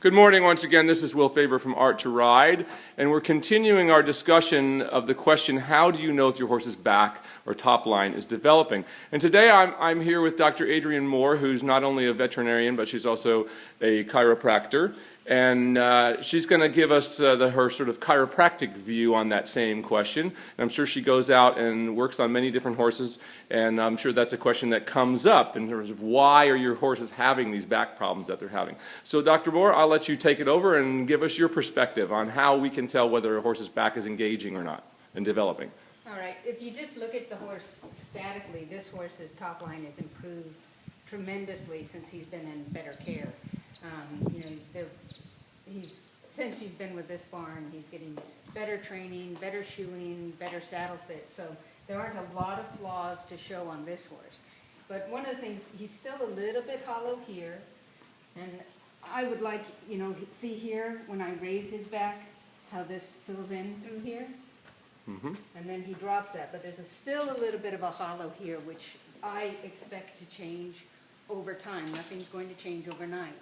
Good morning once again. This is Will Faerber from Art to Ride, and we're continuing our discussion of the question, how do you know if your horse's back or top line is developing? And today I'm here with Dr. Adrianna Moore, who's not only a veterinarian, but she's also a chiropractor. And she's going to give us her sort of chiropractic view on that same question. And I'm sure she goes out and works on many different horses, and I'm sure that's a question that comes up in terms of why are your horses having these back problems that they're having. So Dr. Moore, I'll let you take it over and give us your perspective on how we can tell whether a horse's back is engaging or not and developing. All right, if you just look at the horse statically, this horse's top line has improved tremendously since he's been in better care. Since he's been with this barn, he's getting better training, better shoeing, better saddle fit. So there aren't a lot of flaws to show on this horse. But one of the things, he's still a little bit hollow here. And I would like, see here when I raise his back, how this fills in through here. Mm-hmm. And then he drops that. But there's still a little bit of a hollow here, which I expect to change over time. Nothing's going to change overnight.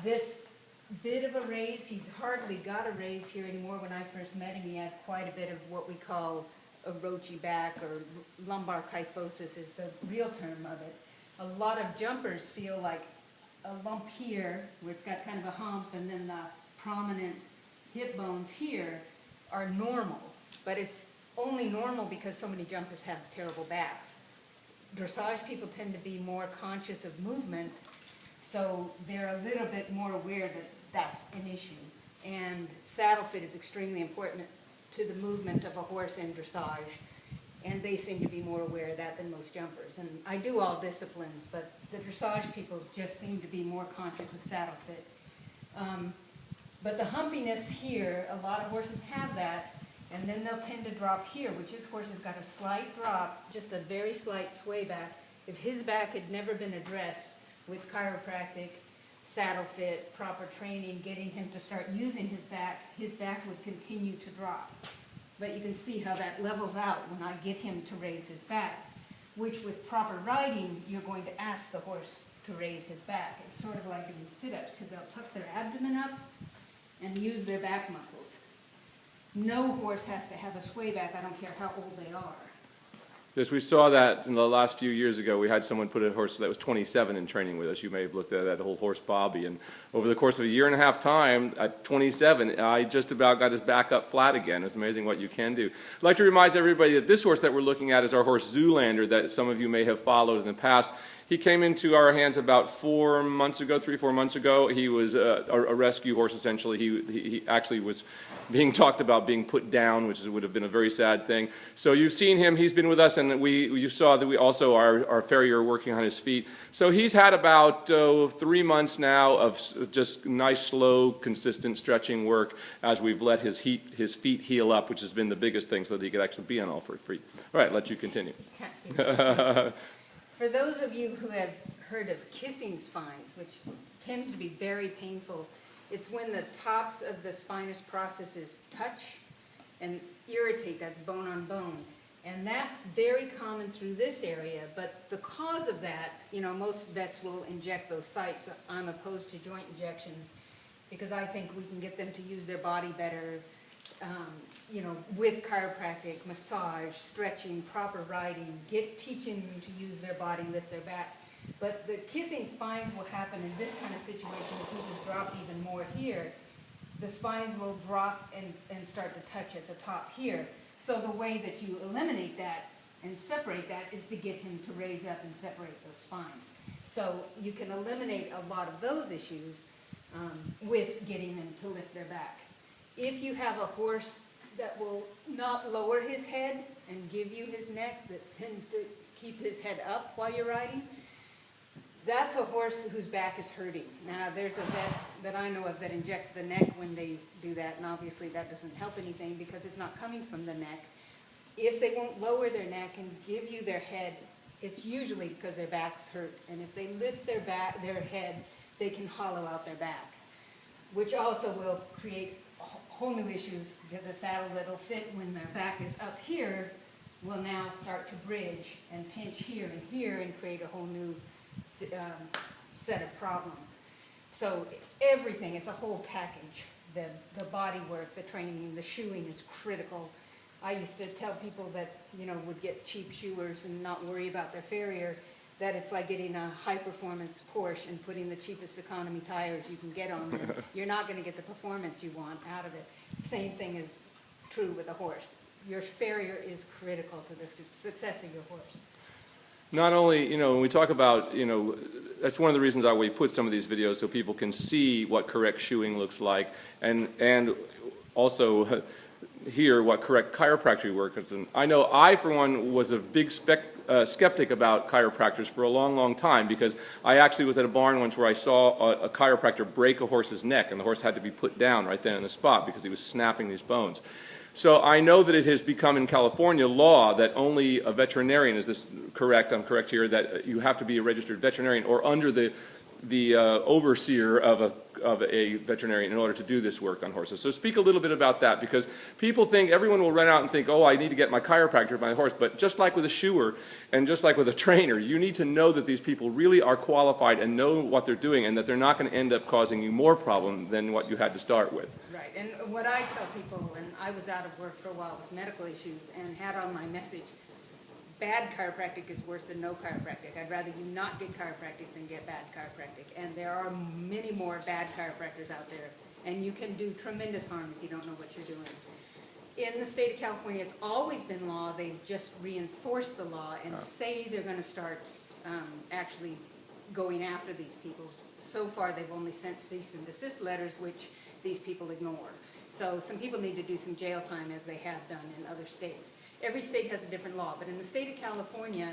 This bit of a raise, he's hardly got a raise here anymore. When I first met him, he had quite a bit of what we call a roachy back, or lumbar kyphosis is the real term of it. A lot of jumpers feel like a lump here, where it's got kind of a hump, and then the prominent hip bones here are normal. But it's only normal because so many jumpers have terrible backs. Dressage people tend to be more conscious of movement, so they're a little bit more aware that that's an issue. And saddle fit is extremely important to the movement of a horse in dressage, and they seem to be more aware of that than most jumpers. And I do all disciplines, but the dressage people just seem to be more conscious of saddle fit. But the humpiness here, a lot of horses have that, and then they'll tend to drop here, which this horse has got a slight drop, just a very slight sway back. If his back had never been addressed with chiropractic, saddle fit, proper training, getting him to start using his back would continue to drop. But you can see how that levels out when I get him to raise his back, which with proper riding, you're going to ask the horse to raise his back. It's sort of like doing sit-ups. They'll tuck their abdomen up and use their back muscles. No horse has to have a sway back, I don't care how old they are. Yes, we saw that in the last few years ago. We had someone put a horse that was 27 in training with us. You may have looked at that whole horse, Bobby. And over the course of a year and a half time, at 27, I just about got his back up flat again. It's amazing what you can do. I'd like to remind everybody that this horse that we're looking at is our horse Zoolander that some of you may have followed in the past. He came into our hands about 4 months ago, 3-4 months ago. He was a rescue horse, essentially. He actually was being talked about being put down, which would have been a very sad thing. So you've seen him. He's been with us, and you saw that we also our farrier working on his feet. So he's had about 3 months now of just nice, slow, consistent stretching work as we've let his feet heal up, which has been the biggest thing, so that he could actually be on all 4 feet. All right, let you continue. For those of you who have heard of kissing spines, which tends to be very painful, it's when the tops of the spinous processes touch and irritate, that's bone on bone. And that's very common through this area, but the cause of that, most vets will inject those sites. I'm opposed to joint injections because I think we can get them to use their body better, with chiropractic, massage, stretching, proper riding, teaching them to use their body, lift their back. But the kissing spines will happen in this kind of situation. If you just dropped even more here, the spines will drop and start to touch at the top here. So the way that you eliminate that and separate that is to get him to raise up and separate those spines. So you can eliminate a lot of those issues with getting them to lift their back. If you have a horse that will not lower his head and give you his neck, that tends to keep his head up while you're riding, that's a horse whose back is hurting. Now, there's a vet that I know of that injects the neck when they do that, and obviously that doesn't help anything because it's not coming from the neck. If they won't lower their neck and give you their head, it's usually because their back's hurt. And if they lift their head, they can hollow out their back, which also will create whole new issues because a saddle that'll fit when their back is up here will now start to bridge and pinch here and create a whole new set of problems. So everything, it's a whole package. The body work, the training, the shoeing is critical. I used to tell people that, would get cheap shoers and not worry about their farrier, that it's like getting a high-performance Porsche and putting the cheapest economy tires you can get on there. You're not going to get the performance you want out of it. Same thing is true with a horse. Your farrier is critical to the success of your horse. Not only, when we talk about, that's one of the reasons why we put some of these videos so people can see what correct shoeing looks like, and also hear what correct chiropractic work is. And I know I, for one, was a big skeptic about chiropractors for a long, long time, because I actually was at a barn once where I saw a chiropractor break a horse's neck, and the horse had to be put down right then on the spot because he was snapping these bones. So I know that it has become in California law that only a veterinarian, is this correct? I'm correct here, that you have to be a registered veterinarian or under the overseer of a veterinarian in order to do this work on horses. So speak a little bit about that, because people think, everyone will run out and think, oh, I need to get my chiropractor for my horse. But just like with a shoer and just like with a trainer, you need to know that these people really are qualified and know what they're doing, and that they're not going to end up causing you more problems than what you had to start with. Right, and what I tell people, and I was out of work for a while with medical issues and had on my message, bad chiropractic is worse than no chiropractic. I'd rather you not get chiropractic than get bad chiropractic. And there are many more bad chiropractors out there. And you can do tremendous harm if you don't know what you're doing. In the state of California, it's always been law. They've just reinforced the law and say they're going to start actually going after these people. So far, they've only sent cease and desist letters, which these people ignore. So some people need to do some jail time, as they have done in other states. Every state has a different law, but in the state of California,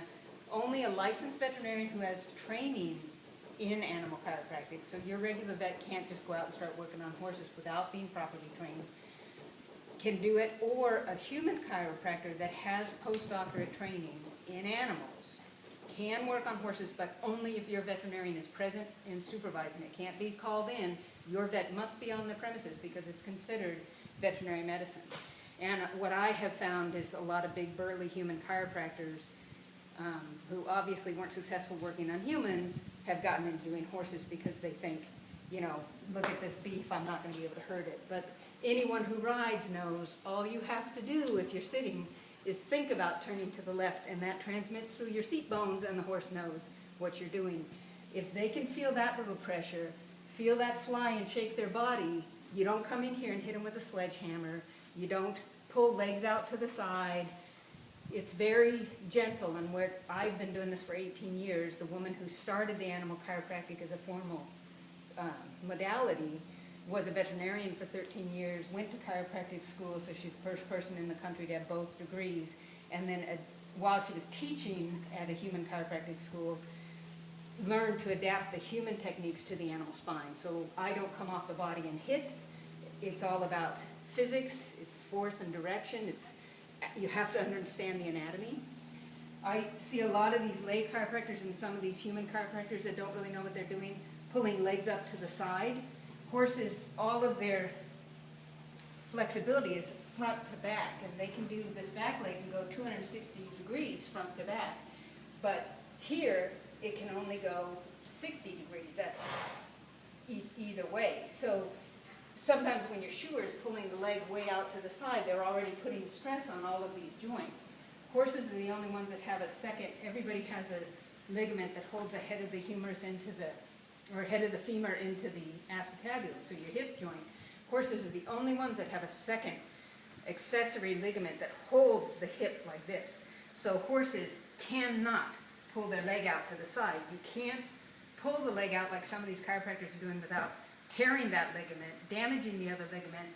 only a licensed veterinarian who has training in animal chiropractic, so your regular vet can't just go out and start working on horses without being properly trained, can do it, or a human chiropractor that has postdoctorate training in animals can work on horses, but only if your veterinarian is present and supervising. It can't be called in. Your vet must be on the premises because it's considered veterinary medicine. And what I have found is a lot of big burly human chiropractors who obviously weren't successful working on humans have gotten into doing horses because they think, look at this beef, I'm not going to be able to hurt it. But anyone who rides knows all you have to do if you're sitting is think about turning to the left, and that transmits through your seat bones, and the horse knows what you're doing. If they can feel that little pressure, feel that fly and shake their body, you don't come in here and hit them with a sledgehammer. You don't pull legs out to the side. It's very gentle, and where I've been doing this for 18 years, the woman who started the animal chiropractic as a formal modality was a veterinarian for 13 years, went to chiropractic school, so she's the first person in the country to have both degrees, and then while she was teaching at a human chiropractic school, learned to adapt the human techniques to the animal spine. So I don't come off the body and hit. It's all about physics, it's force and direction, you have to understand the anatomy. I see a lot of these lay chiropractors and some of these human chiropractors that don't really know what they're doing, pulling legs up to the side. Horses, all of their flexibility is front to back, and they can do this back leg can go 260 degrees front to back. But here, it can only go 60 degrees. That's either way. So sometimes when your shoer is pulling the leg way out to the side, they're already putting stress on all of these joints. Horses are the only ones that have a second. Everybody has a ligament that holds the head of the humerus head of the femur into the acetabulum, so your hip joint. Horses are the only ones that have a second accessory ligament that holds the hip like this. So horses cannot pull their leg out to the side. You can't pull the leg out like some of these chiropractors are doing without tearing that ligament, damaging the other ligament,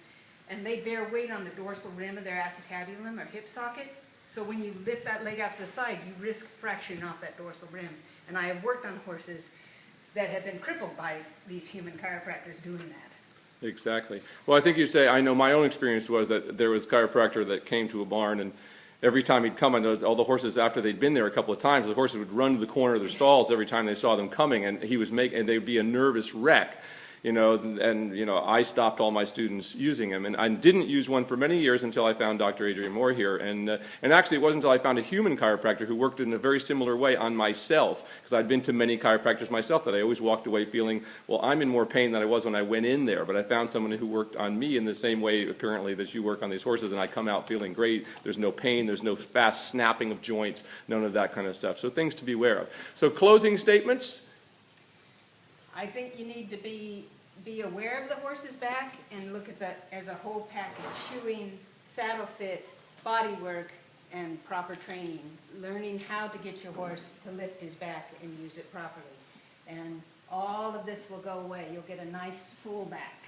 and they bear weight on the dorsal rim of their acetabulum or hip socket. So when you lift that leg out to the side, you risk fracturing off that dorsal rim. And I have worked on horses that have been crippled by these human chiropractors doing that. Exactly. Well, I think you say, I know my own experience was that there was a chiropractor that came to a barn, and every time he'd come, I noticed all the horses, after they'd been there a couple of times, the horses would run to the corner of their stalls every time they saw them coming, and they'd be a nervous wreck. you know, and, you know, I stopped all my students using them. And I didn't use one for many years until I found Dr. Adrianna Moore here. And actually it wasn't until I found a human chiropractor who worked in a very similar way on myself, because I'd been to many chiropractors myself, that I always walked away feeling, well, I'm in more pain than I was when I went in there. But I found someone who worked on me in the same way, apparently, that you work on these horses, and I come out feeling great. There's no pain, there's no fast snapping of joints, none of that kind of stuff. So things to be aware of. So closing statements. I think you need to be aware of the horse's back and look at that as a whole package: shoeing, saddle fit, body work, and proper training. Learning how to get your horse to lift his back and use it properly. And all of this will go away. You'll get a nice full back,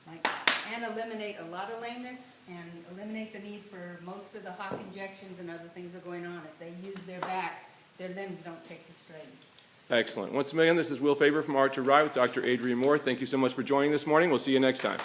like that. And eliminate a lot of lameness, and eliminate the need for most of the hock injections and other things that are going on. If they use their back, their limbs don't take the strain. Excellent. Once again, this is Will Faerber from Art to Ride with Dr. Adrianna Moore. Thank you so much for joining this morning. We'll see you next time.